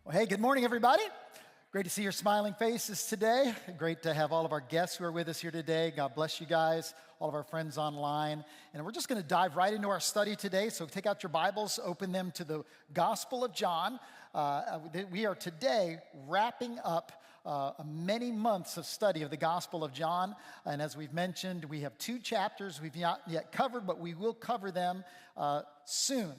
Well, hey, good morning, everybody. Great to see your smiling faces today. Great to have all of our guests who are with us here today. God bless you guys, all of our friends online. And we're just going to dive right into our study today. So take out your Bibles, open them to the Gospel of John. We are today wrapping up many months of study of the Gospel of John. And as we've mentioned, we have 2 chapters we've not yet covered, but we will cover them soon.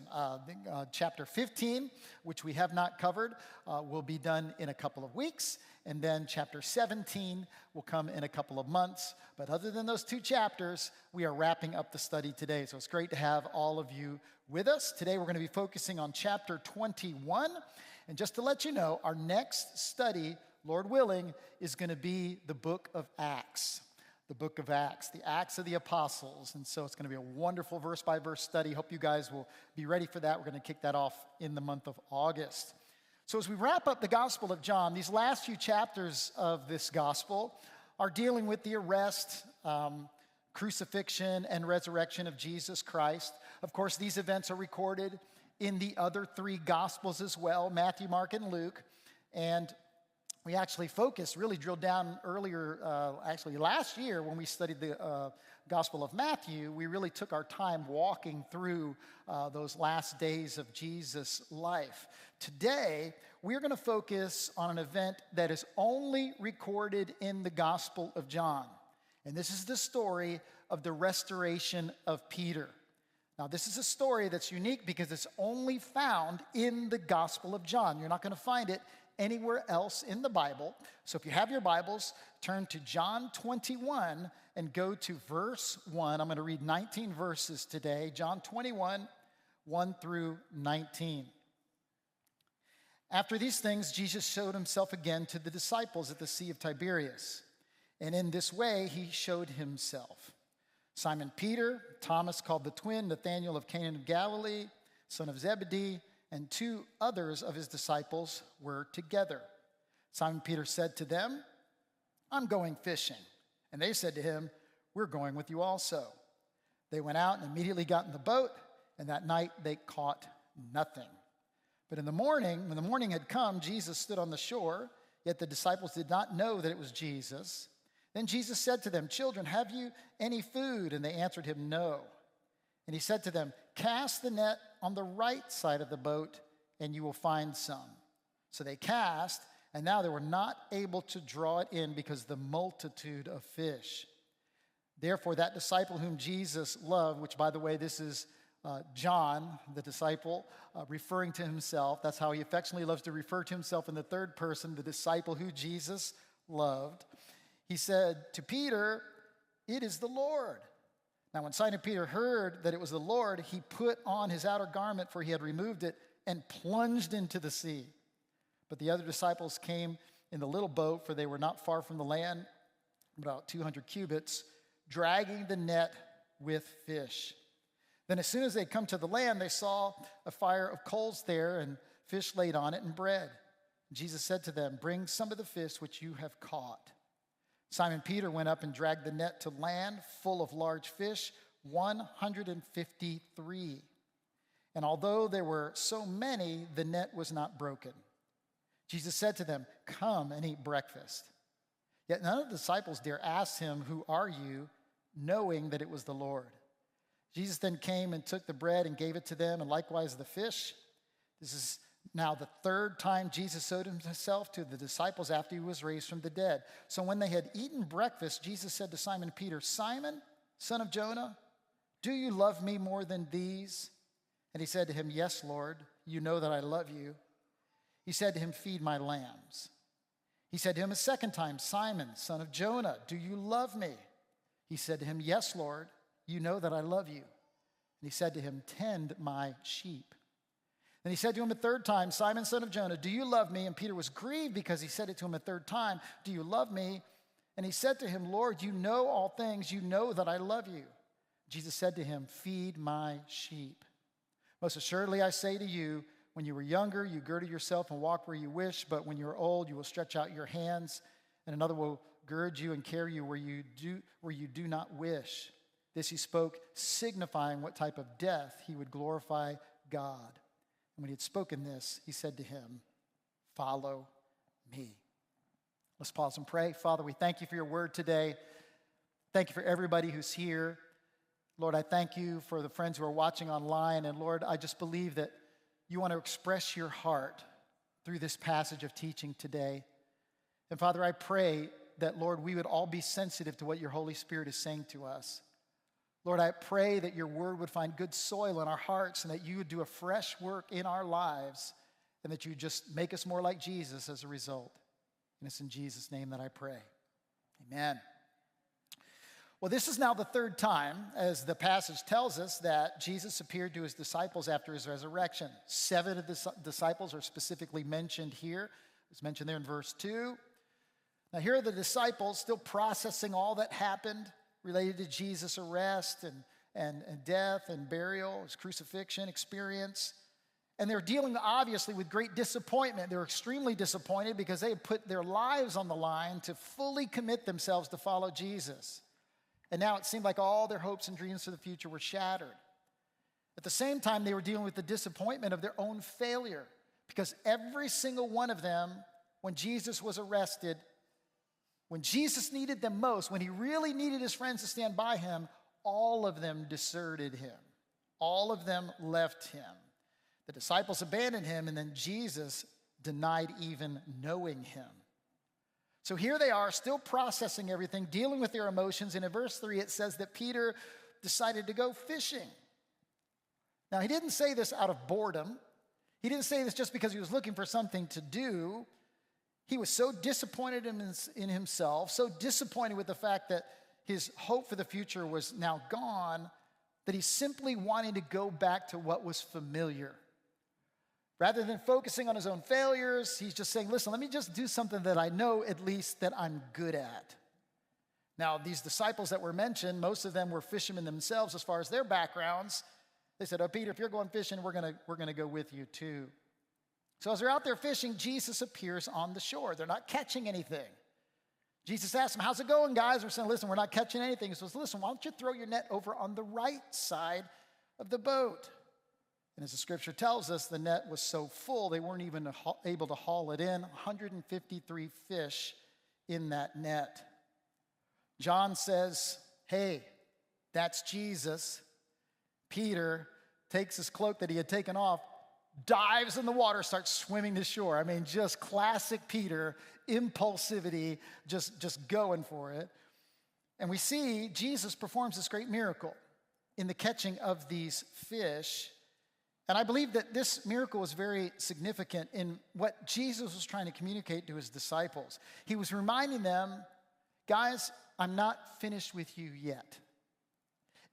Chapter 15, which we have not covered, will be done in a couple of weeks. And then chapter 17 will come in a couple of months. But other than those 2 chapters, we are wrapping up the study today. So it's great to have all of you with us. Today we're going to be focusing on chapter 21. And just to let you know, our next study, Lord willing, is going to be the book of Acts. The book of Acts, the Acts of the Apostles. And so it's going to be a wonderful verse-by-verse study. Hope you guys will be ready for that. We're going to kick that off in the month of August. So as we wrap up the Gospel of John, these last few chapters of this Gospel are dealing with the arrest, crucifixion, and resurrection of Jesus Christ. Of course, these events are recorded in the other 3 Gospels as well, Matthew, Mark, and Luke. And we actually really drilled down earlier, last year when we studied the Gospel of Matthew, we really took our time walking through those last days of Jesus' life. Today, we're going to focus on an event that is only recorded in the Gospel of John. And this is the story of the restoration of Peter. Now, this is a story that's unique because it's only found in the Gospel of John. You're not going to find it anywhere else in the Bible. So if you have your Bibles, turn to John 21 and go to verse 1. I'm going to read 19 verses today. John 21, 1 through 19. After these things, Jesus showed himself again to the disciples at the Sea of Tiberias. And in this way, he showed himself. Simon Peter, Thomas called the twin, Nathanael of Cana of Galilee, son of Zebedee, and 2 others of his disciples were together. Simon Peter said to them, "I'm going fishing." And they said to him, "We're going with you also." They went out and immediately got in the boat, and that night they caught nothing. But in the morning, when the morning had come, Jesus stood on the shore, yet the disciples did not know that it was Jesus. Then Jesus said to them, "Children, have you any food?" And they answered him, "No." And he said to them, "Cast the net on the right side of the boat, and you will find some." So they cast, and now they were not able to draw it in because of the multitude of fish. Therefore, that disciple whom Jesus loved, which, by the way, this is John, the disciple, referring to himself. That's how he affectionately loves to refer to himself in the third person, the disciple who Jesus loved. He said to Peter, "It is the Lord." Now, when Simon Peter heard that it was the Lord, he put on his outer garment, for he had removed it, and plunged into the sea. But the other disciples came in the little boat, for they were not far from the land, about 200 cubits, dragging the net with fish. Then as soon as they come to the land, they saw a fire of coals there, and fish laid on it, and bread. Jesus said to them, "Bring some of the fish which you have caught." Simon Peter went up and dragged the net to land, full of large fish, 153. And although there were so many, the net was not broken. Jesus said to them, "Come and eat breakfast." Yet none of the disciples dare ask him, "Who are you?" knowing that it was the Lord. Jesus then came and took the bread and gave it to them, and likewise the fish. This is now the 3rd time Jesus showed himself to the disciples after he was raised from the dead. So when they had eaten breakfast, Jesus said to Simon Peter, "Simon, son of Jonah, do you love me more than these?" And he said to him, "Yes, Lord, you know that I love you." He said to him, "Feed my lambs." He said to him a second time, "Simon, son of Jonah, do you love me?" He said to him, "Yes, Lord, you know that I love you." And he said to him, "Tend my sheep." Then he said to him a third time, "Simon, son of Jonah, do you love me?" And Peter was grieved because he said it to him a third time, "Do you love me?" And he said to him, "Lord, you know all things. You know that I love you." Jesus said to him, "Feed my sheep. Most assuredly, I say to you, when you were younger, you girded yourself and walked where you wish, but when you are old, you will stretch out your hands, and another will gird you and carry you where you do not wish." This he spoke, signifying what type of death he would glorify God. And when he had spoken this, he said to him, follow me. Let's pause and pray. Father, we thank you for your word today. Thank you for everybody who's here. Lord, I thank you for the friends who are watching online. And Lord, I just believe that you want to express your heart through this passage of teaching today. And Father, I pray that, Lord, we would all be sensitive to what your Holy Spirit is saying to us. Lord, I pray that your word would find good soil in our hearts and that you would do a fresh work in our lives and that you would just make us more like Jesus as a result. And it's in Jesus' name that I pray. Amen. Well, this is now the third time, as the passage tells us, that Jesus appeared to his disciples after his resurrection. 7 of the disciples are specifically mentioned here. It's mentioned there in verse 2. Now, here are the disciples still processing all that happened related to Jesus' arrest and death and burial, his crucifixion experience. And they're dealing, obviously, with great disappointment. They were extremely disappointed because they had put their lives on the line to fully commit themselves to follow Jesus. And now it seemed like all their hopes and dreams for the future were shattered. At the same time, they were dealing with the disappointment of their own failure because every single one of them, when Jesus was arrested, when Jesus needed them most, when he really needed his friends to stand by him, all of them deserted him. All of them left him. The disciples abandoned him, and then Jesus denied even knowing him. So here they are, still processing everything, dealing with their emotions. And in verse 3, it says that Peter decided to go fishing. Now, he didn't say this out of boredom. He didn't say this just because he was looking for something to do. He was so disappointed in himself, so disappointed with the fact that his hope for the future was now gone, that he simply wanted to go back to what was familiar. Rather than focusing on his own failures, he's just saying, listen, let me just do something that I know at least that I'm good at. Now, these disciples that were mentioned, most of them were fishermen themselves as far as their backgrounds. They said, oh, Peter, if you're going fishing, we're going to go with you too. So as they're out there fishing, Jesus appears on the shore. They're not catching anything. Jesus asks them, how's it going, guys? They're saying, listen, we're not catching anything. He says, listen, why don't you throw your net over on the right side of the boat? And as the scripture tells us, the net was so full, they weren't even able to haul it in. 153 fish in that net. John says, hey, that's Jesus. Peter takes his cloak that he had taken off, dives in the water, starts swimming to shore. I mean, just classic Peter, impulsivity, just going for it. And we see Jesus performs this great miracle in the catching of these fish. And I believe that this miracle was very significant in what Jesus was trying to communicate to his disciples. He was reminding them, guys, I'm not finished with you yet.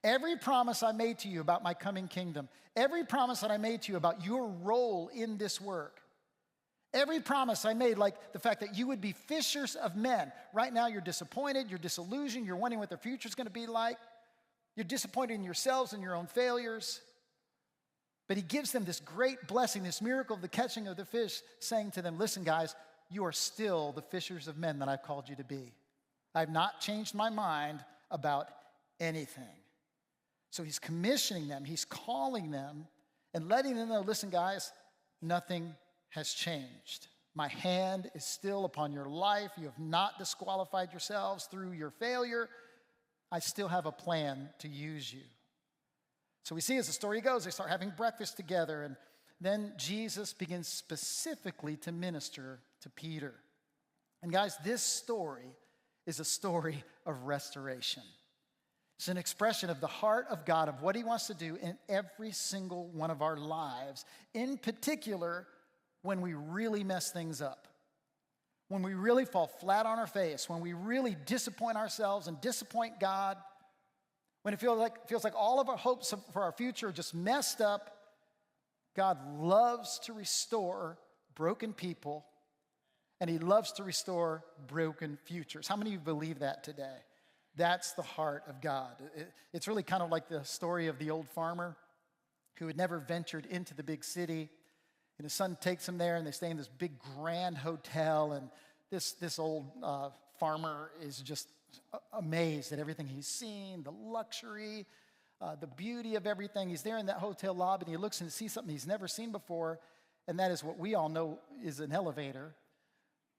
Every promise I made to you about my coming kingdom, every promise that I made to you about your role in this work, every promise I made, like the fact that you would be fishers of men. Right now you're disappointed, you're disillusioned, you're wondering what the future's going to be like. You're disappointed in yourselves and your own failures. But he gives them this great blessing, this miracle of the catching of the fish, saying to them, listen, guys, you are still the fishers of men that I've called you to be. I've not changed my mind about anything. So he's commissioning them, he's calling them, and letting them know, listen, guys, nothing has changed. My hand is still upon your life. You have not disqualified yourselves through your failure. I still have a plan to use you. So we see as the story goes, they start having breakfast together, and then Jesus begins specifically to minister to Peter. And guys, this story is a story of restoration. It's an expression of the heart of God, of what he wants to do in every single one of our lives, in particular when we really mess things up, when we really fall flat on our face, when we really disappoint ourselves and disappoint God, when it feels like all of our hopes for our future are just messed up. God loves to restore broken people, and he loves to restore broken futures. How many of you believe that today? That's the heart of God. It's really kind of like the story of the old farmer who had never ventured into the big city. And his son takes him there, and they stay in this big grand hotel. And this old farmer is just amazed at everything he's seen, the luxury, the beauty of everything. He's there in that hotel lobby, and he looks and sees something he's never seen before. and that is what we all know is an elevator.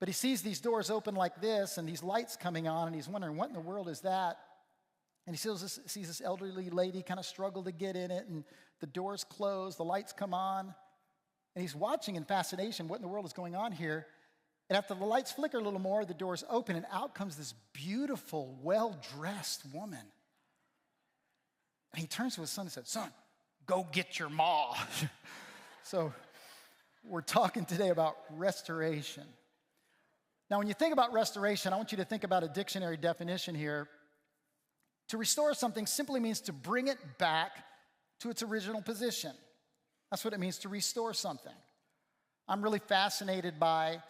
But he sees these doors open like this and these lights coming on, and he's wondering, what in the world is that? And he sees this elderly lady kind of struggle to get in it, and the doors close, the lights come on, and he's watching in fascination, what in the world is going on here? And after the lights flicker a little more, the doors open, and out comes this beautiful, well-dressed woman. And he turns to his son and said, "Son, go get your ma." So we're talking today about restoration. Now, when you think about restoration, I want you to think about a dictionary definition here. To restore something simply means to bring it back to its original position. That's what it means to restore something. I'm really fascinated by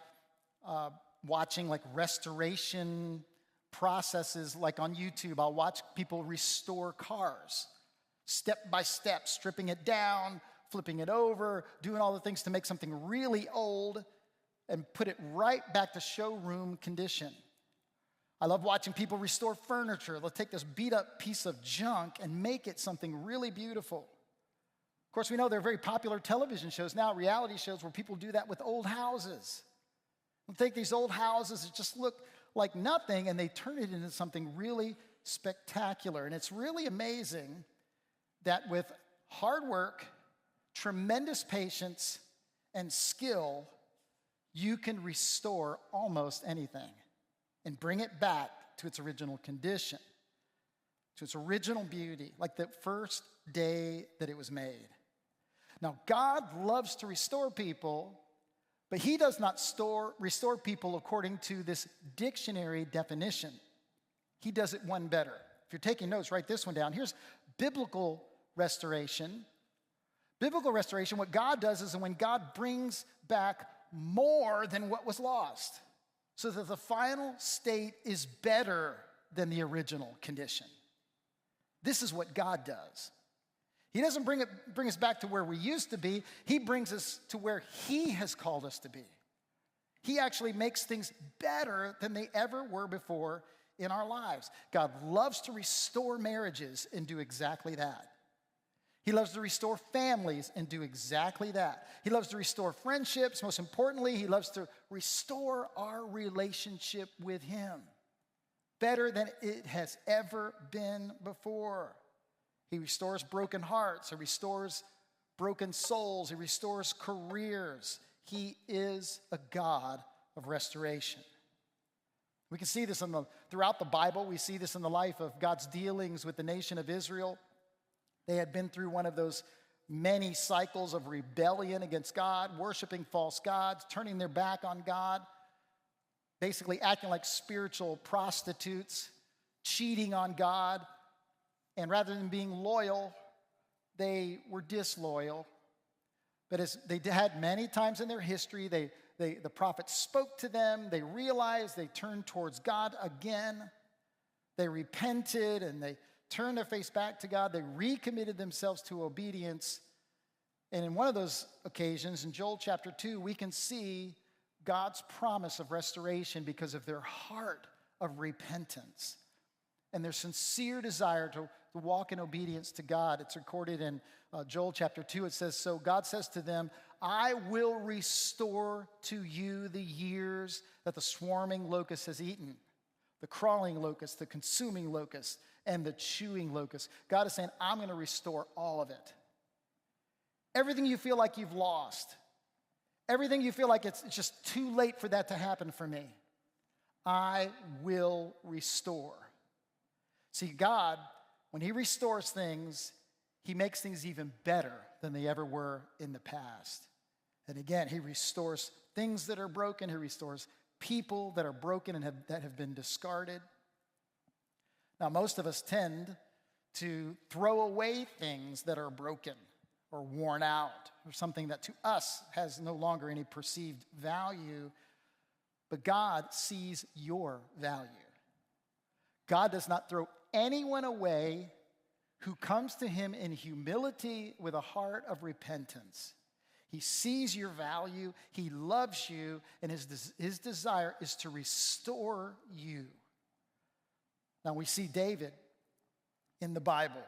watching like restoration processes, like on YouTube. I'll watch people restore cars, step by step, stripping it down, flipping it over, doing all the things to make something really old and put it right back to showroom condition. I love watching people restore furniture. They'll take this beat up piece of junk and make it something really beautiful. Of course, we know there are very popular television shows now, reality shows, where people do that with old houses. They'll take these old houses that just look like nothing, and they turn it into something really spectacular. And it's really amazing that with hard work, tremendous patience, and skill, you can restore almost anything and bring it back to its original condition, to its original beauty, like the first day that it was made. Now, God loves to restore people, but he does not restore people according to this dictionary definition. He does it one better. If you're taking notes, write this one down. Here's biblical restoration. Biblical restoration, what God does is when God brings back more than what was lost, so that the final state is better than the original condition. This is what God does. He doesn't bring us back to where we used to be. He brings us to where he has called us to be. He actually makes things better than they ever were before in our lives. God loves to restore marriages and do exactly that. He loves to restore families and do exactly that. He loves to restore friendships. Most importantly, he loves to restore our relationship with him better than it has ever been before. He restores broken hearts. He restores broken souls. He restores careers. He is a God of restoration. We can see this throughout the Bible. We see this in the life of God's dealings with the nation of Israel. They had been through one of those many cycles of rebellion against God, worshiping false gods, turning their back on God, basically acting like spiritual prostitutes, cheating on God. And rather than being loyal, they were disloyal. But as they had many times in their history, the prophet spoke to them. They realized, they turned towards God again. They repented and they turned their face back to God. They recommitted themselves to obedience. And in one of those occasions, in Joel chapter 2, we can see God's promise of restoration because of their heart of repentance and their sincere desire to walk in obedience to God. It's recorded in Joel chapter 2. It says, "So God says to them, I will restore to you the years that the swarming locust has eaten, the crawling locust, the consuming locust, and the chewing locust." God is saying, I'm going to restore all of it. Everything you feel like you've lost, everything you feel like it's just too late for that to happen for me, I will restore. See, God, when he restores things, he makes things even better than they ever were in the past. And again, he restores things that are broken. He restores people that are broken and that have been discarded. Now, most of us tend to throw away things that are broken or worn out or something that to us has no longer any perceived value, but God sees your value. God does not throw anyone away who comes to him in humility with a heart of repentance. He sees your value, he loves you, and his desire is to restore you. Now we see David in the Bible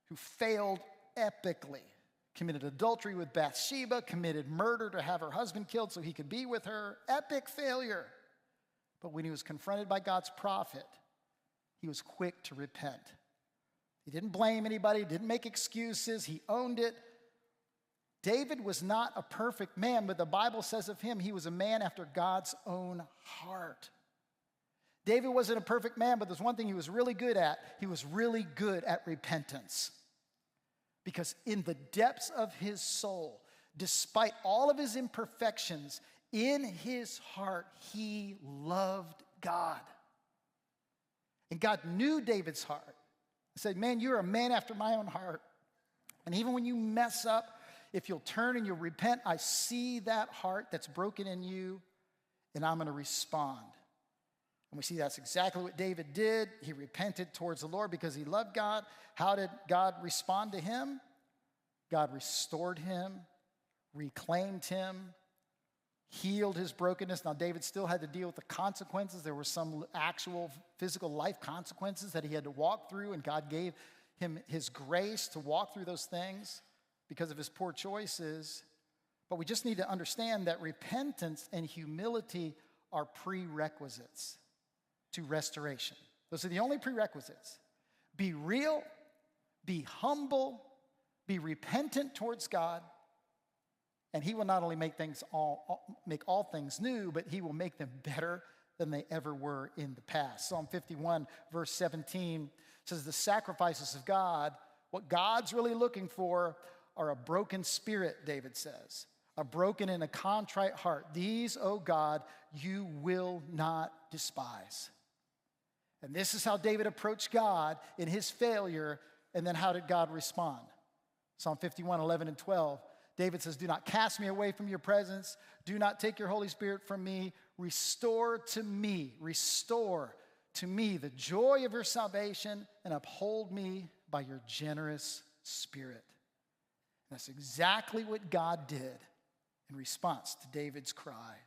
who failed epically, committed adultery with Bathsheba, committed murder to have her husband killed so he could be with her. Epic failure. But when he was confronted by God's prophet, he was quick to repent. He didn't blame anybody, didn't make excuses, he owned it. David was not a perfect man, but the Bible says of him, he was a man after God's own heart. David wasn't a perfect man, but there's one thing he was really good at. He was really good at repentance. Because in the depths of his soul, despite all of his imperfections, in his heart, he loved God. And God knew David's heart. He said, man, you're a man after my own heart. And even when you mess up, if you'll turn and you'll repent, I see that heart that's broken in you, and I'm going to respond. And we see that's exactly what David did. He repented towards the Lord because he loved God. How did God respond to him? God restored him, reclaimed him, healed his brokenness. Now, David still had to deal with the consequences. There were some actual physical life consequences that he had to walk through, and God gave him his grace to walk through those things because of his poor choices. But we just need to understand that repentance and humility are prerequisites to restoration. Those are the only prerequisites. Be real, be humble, be repentant towards God, and he will not only make all things new, but he will make them better than they ever were in the past. Psalm 51, verse 17 says, the sacrifices of God, what God's really looking for are a broken spirit, David says, a broken and a contrite heart. These, O God, you will not despise. And this is how David approached God in his failure, and then how did God respond? Psalm 51, 11 and 12. David says, do not cast me away from your presence. Do not take your Holy Spirit from me. Restore to me the joy of your salvation, and uphold me by your generous spirit. And that's exactly what God did in response to David's cry.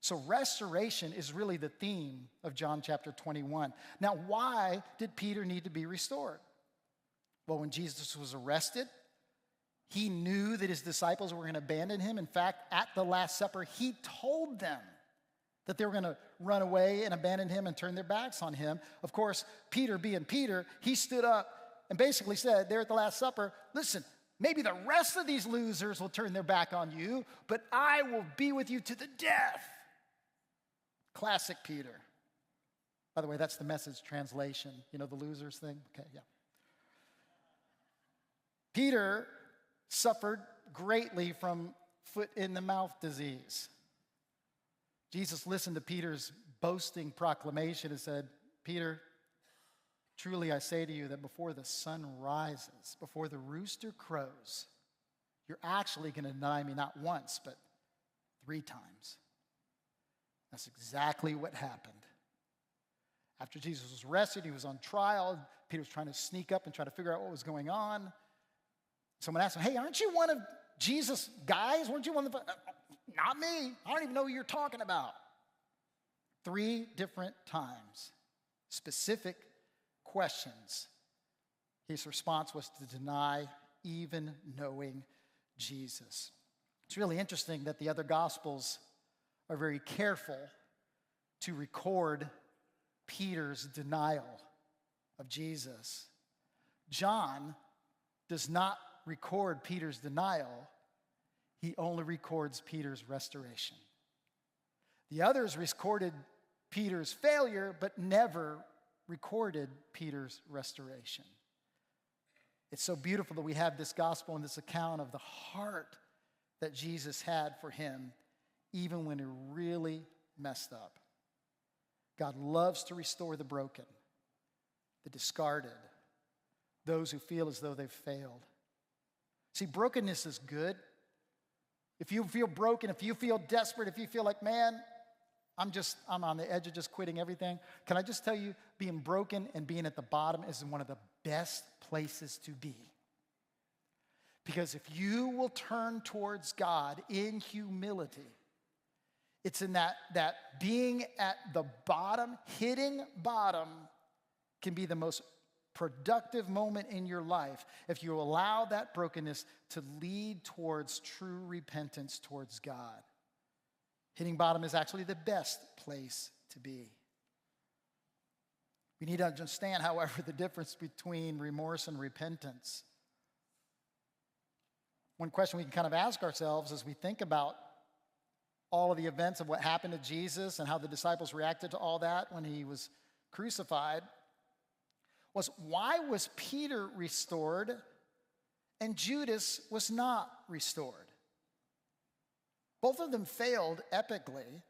So restoration is really the theme of John chapter 21. Now, why did Peter need to be restored? Well, when Jesus was arrested, he knew that his disciples were going to abandon him. In fact, at the Last Supper, he told them that they were going to run away and abandon him and turn their backs on him. Of course, Peter being Peter, he stood up and basically said there at the Last Supper, listen, maybe the rest of these losers will turn their back on you, but I will be with you to the death. Classic Peter. By the way, that's the Message translation. You know the losers thing? Okay, yeah. Peter suffered greatly from foot-in-the-mouth disease. Jesus listened to Peter's boasting proclamation and said, Peter, truly I say to you that before the sun rises, before the rooster crows, you're actually going to deny me not once, but 3 times. That's exactly what happened. After Jesus was arrested, he was on trial. Peter was trying to sneak up and try to figure out what was going on. Someone asked him, hey, aren't you one of Jesus' guys? Weren't you one of the... Not me. I don't even know who you're talking about. 3 different times. Specific questions. His response was to deny even knowing Jesus. It's really interesting that the other Gospels are very careful to record Peter's denial of Jesus. John does not record Peter's denial. He only records Peter's restoration. The others recorded Peter's failure, but never recorded Peter's restoration. It's so beautiful that we have this gospel and this account of the heart that Jesus had for him, even when he really messed up. God loves to restore the broken, the discarded, those who feel as though they've failed. See, brokenness is good. If you feel broken, if you feel desperate, if you feel like, man, I'm on the edge of just quitting everything, can I just tell you, being broken and being at the bottom is one of the best places to be. Because if you will turn towards God in humility, it's in that being at the bottom, hitting bottom, can be the most productive moment in your life if you allow that brokenness to lead towards true repentance towards God. Hitting bottom is actually the best place to be. We need to understand, however, the difference between remorse and repentance. One question we can kind of ask ourselves as we think about all of the events of what happened to Jesus and how the disciples reacted to all that when he was crucified was, why was Peter restored and Judas was not restored? Both of them failed epically.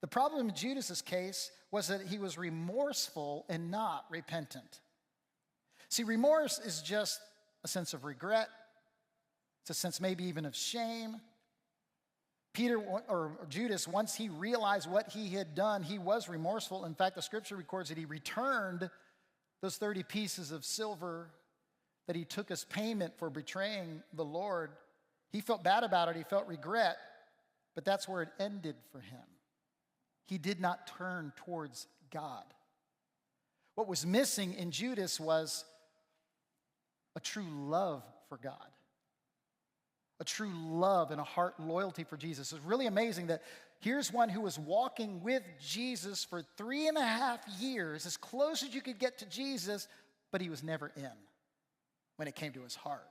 The problem in Judas's case was that he was remorseful and not repentant. See, remorse is just a sense of regret. It's a sense maybe even of shame. Peter or Judas, once he realized what he had done, he was remorseful. In fact, the scripture records that he returned those 30 pieces of silver that he took as payment for betraying the Lord. He felt bad about it. He felt regret, but that's where it ended for him. He did not turn towards God. What was missing in Judas was a true love for God. A true love and a heart loyalty for Jesus. It's really amazing that here's one who was walking with Jesus for 3.5 years, as close as you could get to Jesus, but he was never in when it came to his heart.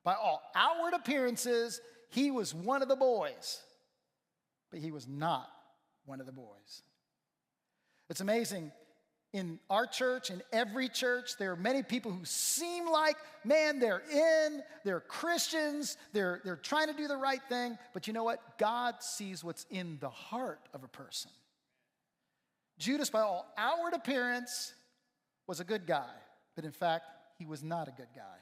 By all outward appearances, he was one of the boys, but he was not one of the boys. It's amazing. In our church, in every church, there are many people who seem like, man, they're Christians, they're trying to do the right thing, but you know what? God sees what's in the heart of a person. Judas, by all outward appearance, was a good guy, but in fact, he was not a good guy.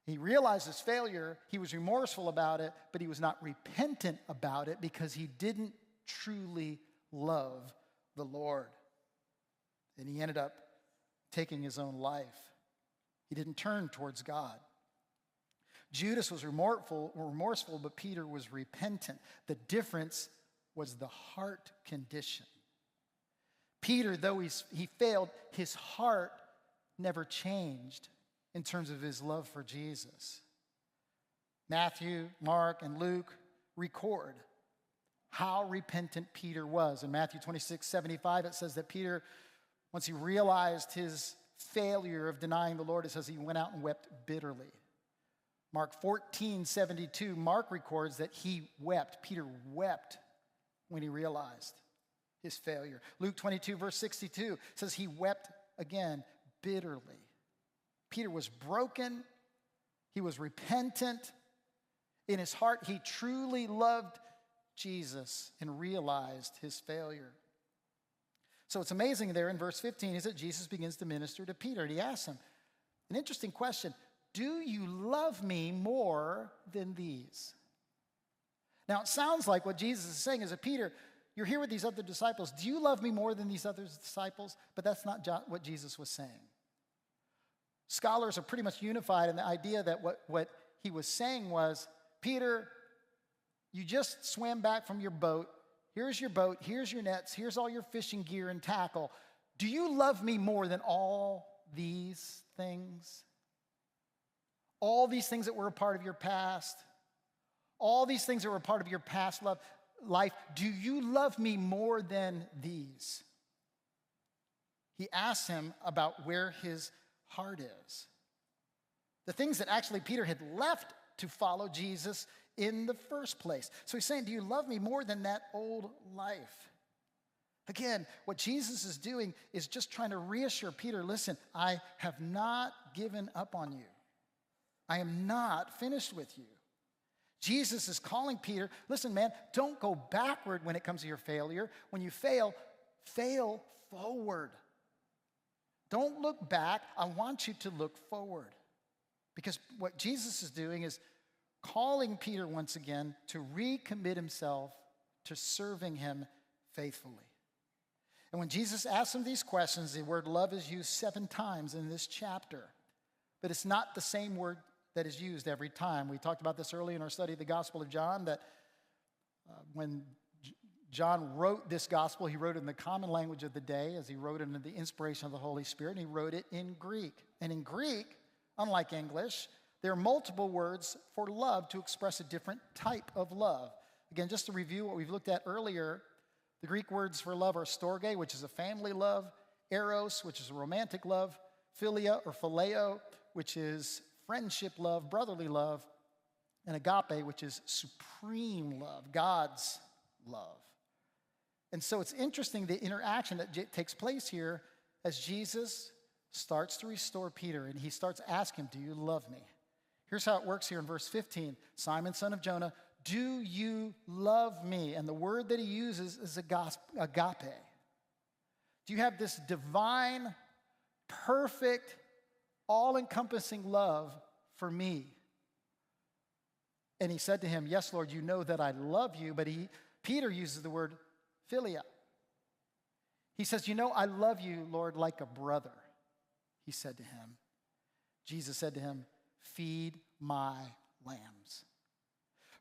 He realized his failure, he was remorseful about it, but he was not repentant about it because he didn't truly love the Lord. And he ended up taking his own life. He didn't turn towards God. Judas was remorseful, but Peter was repentant. The difference was the heart condition. Peter, though he failed, his heart never changed in terms of his love for Jesus. Matthew, Mark, and Luke record how repentant Peter was. In Matthew 26:75, it says that Peter, once he realized his failure of denying the Lord, it says he went out and wept bitterly. Mark 14:72, Mark records that he wept. Peter wept when he realized his failure. Luke 22, verse 62 says he wept again bitterly. Peter was broken. He was repentant. In his heart, he truly loved Jesus and realized his failure. So it's amazing there in verse 15 is that Jesus begins to minister to Peter. And he asks him an interesting question. Do you love me more than these? Now, it sounds like what Jesus is saying is that, Peter, you're here with these other disciples. Do you love me more than these other disciples? But that's not what Jesus was saying. Scholars are pretty much unified in the idea that what he was saying was, Peter, you just swam back from your boat. Here's your boat. Here's your nets. Here's all your fishing gear and tackle. Do you love me more than all these things? All these things that were a part of your past? All these things that were a part of your past life? Do you love me more than these? He asks him about where his heart is. The things that actually Peter had left to follow Jesus in the first place. So he's saying, do you love me more than that old life? Again, what Jesus is doing is just trying to reassure Peter, listen, I have not given up on you. I am not finished with you. Jesus is calling Peter, listen, man, don't go backward when it comes to your failure. When you fail forward. Don't look back. I want you to look forward. Because what Jesus is doing is calling Peter once again to recommit himself to serving him faithfully. And when Jesus asks him these questions, the word love is used 7 times in this chapter. But it's not the same word that is used every time. We talked about this early in our study of the Gospel of John, that when John wrote this gospel. He wrote it in the common language of the day as he wrote it under the inspiration of the Holy Spirit, and he wrote it in Greek. And in Greek, unlike English, there are multiple words for love to express a different type of love. Again, just to review what we've looked at earlier, the Greek words for love are storge, which is a family love, eros, which is a romantic love, philia or phileo, which is friendship love, brotherly love, and agape, which is supreme love, God's love. And so it's interesting the interaction that takes place here as Jesus starts to restore Peter, and he starts asking him, do you love me? Here's how it works here in verse 15. Simon, son of Jonah, do you love me? And the word that he uses is agape. Do you have this divine, perfect, all-encompassing love for me? And he said to him, yes, Lord, you know that I love you. But Peter uses the word philia. He says, you know, I love you, Lord, like a brother. He said to him. Jesus said to him, feed my lambs.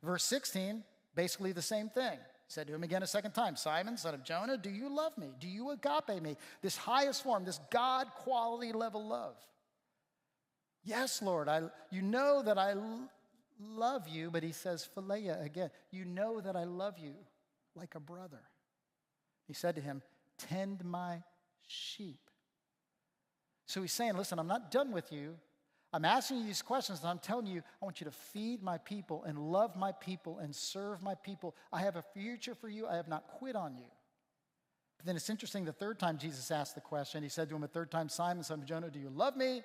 Verse 16, basically the same thing. He said to him again a second time, Simon, son of Jonah, do you love me? Do you agape me? This highest form, this God quality level love. Yes, Lord, you know that I love you, but he says philia again. You know that I love you like a brother. He said to him, tend my sheep. So he's saying, listen, I'm not done with you. I'm asking you these questions, and I'm telling you, I want you to feed my people and love my people and serve my people. I have a future for you. I have not quit on you. But then it's interesting, the third time Jesus asked the question, he said to him a third time, Simon, son of Jonah, do you love me?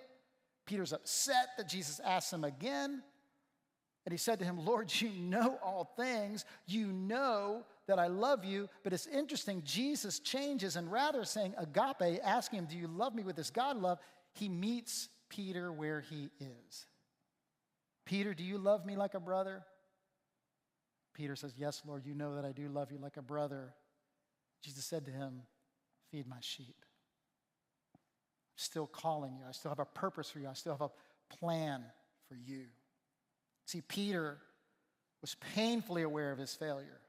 Peter's upset that Jesus asked him again. And he said to him, Lord, you know all things. You know that I love you. But it's interesting, Jesus changes, and rather saying agape, asking him, do you love me with this God love, he meets Peter where he is. Peter, do you love me like a brother? Peter says, yes, Lord, you know that I do love you like a brother. Jesus said to him, feed my sheep. I'm still calling you. I still have a purpose for you. I still have a plan for you. See, Peter was painfully aware of his failure.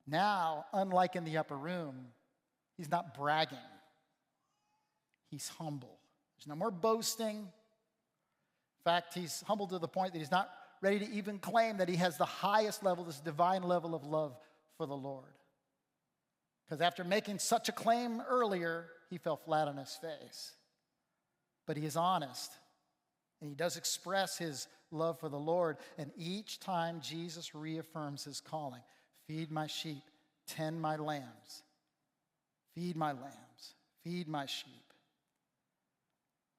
Now, unlike in the upper room, he's not bragging. He's humble. There's no more boasting. In fact, he's humble to the point that he's not ready to even claim that he has the highest level, this divine level of love for the Lord. Because after making such a claim earlier, he fell flat on his face. But he is honest, and he does express his love for the Lord. And each time Jesus reaffirms his calling, feed my sheep, tend my lambs, feed my lambs, feed my sheep.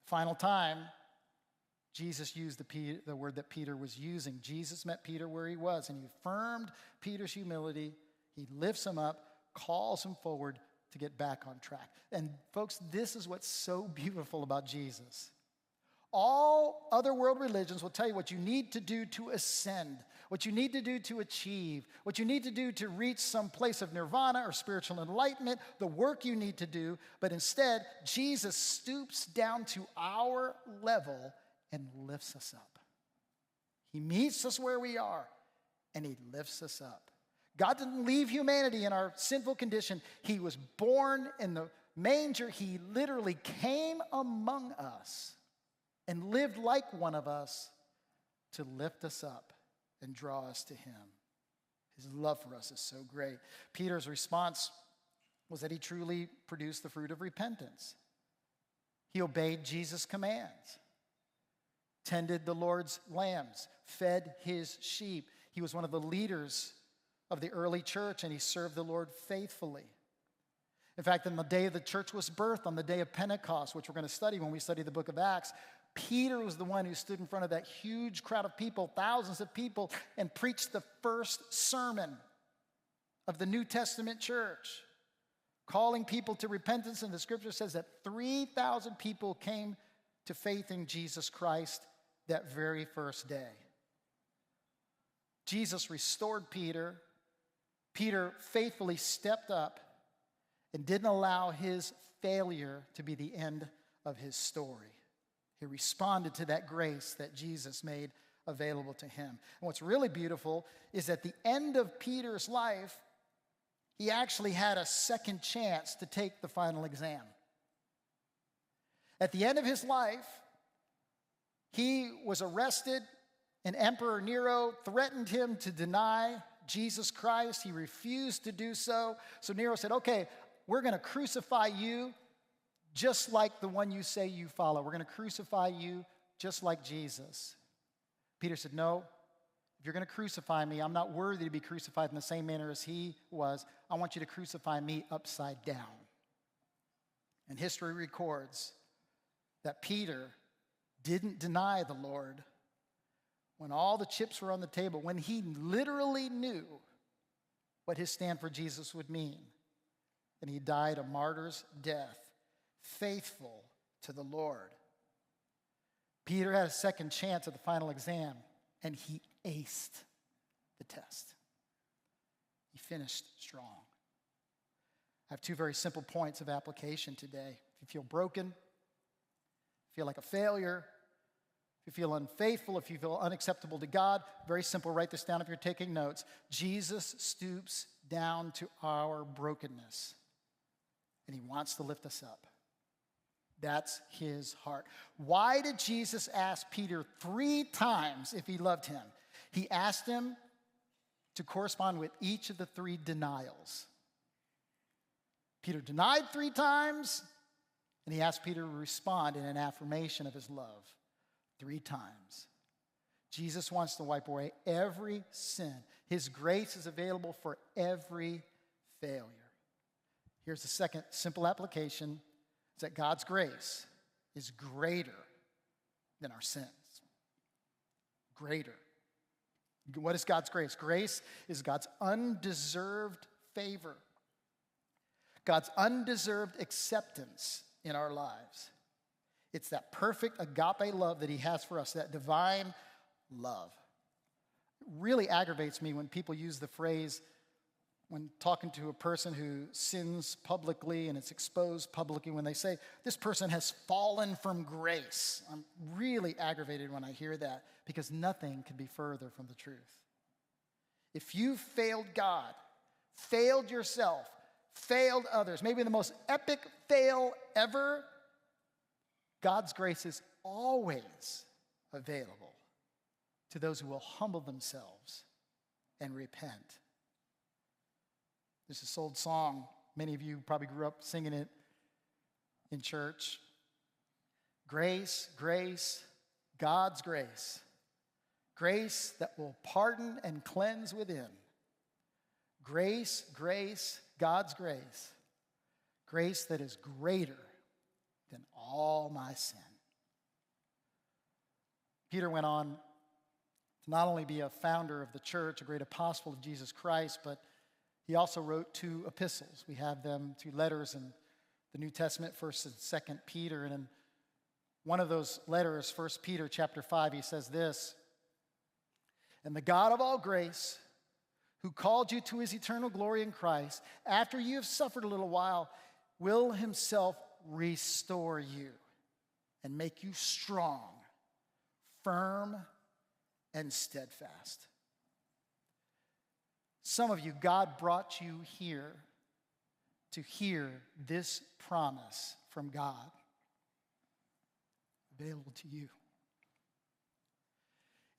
Final time, Jesus used the word that Peter was using. Jesus met Peter where he was, and he affirmed Peter's humility. He lifts him up, calls him forward to get back on track. And folks, this is what's so beautiful about Jesus. All other world religions will tell you what you need to do to ascend, what you need to do to achieve, what you need to do to reach some place of nirvana or spiritual enlightenment, the work you need to do. But instead, Jesus stoops down to our level and lifts us up. He meets us where we are, and he lifts us up. God didn't leave humanity in our sinful condition. He was born in the manger. He literally came among us and lived like one of us to lift us up and draw us to him. His love for us is so great. Peter's response was that he truly produced the fruit of repentance. He obeyed Jesus' commands, tended the Lord's lambs, fed his sheep. He was one of the leaders of the early church, and he served the Lord faithfully. In fact, on the day the church was birthed, on the day of Pentecost, which we're going to study when we study the book of Acts, Peter was the one who stood in front of that huge crowd of people, thousands of people, and preached the first sermon of the New Testament church, calling people to repentance. And the scripture says that 3,000 people came to faith in Jesus Christ that very first day. Jesus restored Peter. Peter faithfully stepped up and didn't allow his failure to be the end of his story. He responded to that grace that Jesus made available to him. And what's really beautiful is at the end of Peter's life, he actually had a second chance to take the final exam. At the end of his life, he was arrested, and Emperor Nero threatened him to deny Jesus Christ. He refused to do so. So Nero said, okay, we're going to crucify you just like the one you say you follow. We're going to crucify you just like Jesus. Peter said, no, if you're going to crucify me, I'm not worthy to be crucified in the same manner as he was. I want you to crucify me upside down. And history records that Peter didn't deny the Lord when all the chips were on the table, when he literally knew what his stand for Jesus would mean. And he died a martyr's death, faithful to the Lord. Peter had a second chance at the final exam, and he aced the test. He finished strong. I have two very simple points of application today. If you feel broken, feel like a failure, if you feel unfaithful, if you feel unacceptable to God, very simple, write this down if you're taking notes. Jesus stoops down to our brokenness, and he wants to lift us up. That's his heart. Why did Jesus ask Peter 3 times if he loved him? He asked him to correspond with each of the 3 denials. Peter denied 3 times, and he asked Peter to respond in an affirmation of his love 3 times. Jesus wants to wipe away every sin. His grace is available for every failure. Here's the second simple application, is that God's grace is greater than our sins. Greater. What is God's grace? Grace is God's undeserved favor, God's undeserved acceptance in our lives. It's that perfect agape love that he has for us, that divine love. It really aggravates me when people use the phrase, when talking to a person who sins publicly and it's exposed publicly, when they say, this person has fallen from grace. I'm really aggravated when I hear that, because nothing can be further from the truth. If you failed God, failed yourself, failed others, maybe the most epic fail ever, God's grace is always available to those who will humble themselves and repent. There's this old song, many of you probably grew up singing it in church. Grace, grace, God's grace. Grace that will pardon and cleanse within. Grace, grace, God's grace. Grace that is greater than all my sin. Peter went on to not only be a founder of the church, a great apostle of Jesus Christ, but he also wrote 2 epistles. We have them, 2 letters in the New Testament, 1st and 2nd Peter. And in one of those letters, 1 Peter chapter 5, he says this, and the God of all grace, who called you to his eternal glory in Christ, after you have suffered a little while, will himself restore you and make you strong, firm, and steadfast. Some of you, God brought you here to hear this promise from God available to you.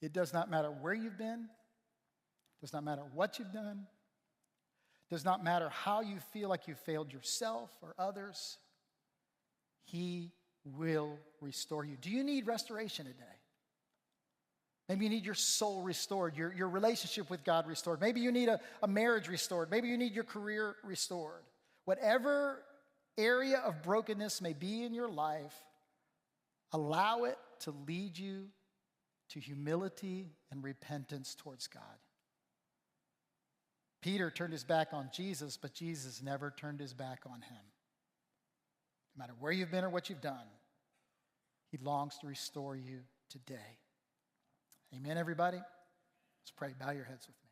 It does not matter where you've been, does not matter what you've done, does not matter how you feel like you failed yourself or others. He will restore you. Do you need restoration today? Maybe you need your soul restored, your relationship with God restored. Maybe you need a marriage restored. Maybe you need your career restored. Whatever area of brokenness may be in your life, allow it to lead you to humility and repentance towards God. Peter turned his back on Jesus, but Jesus never turned his back on him. No matter where you've been or what you've done, he longs to restore you today. Amen, everybody? Let's pray. Bow your heads with me.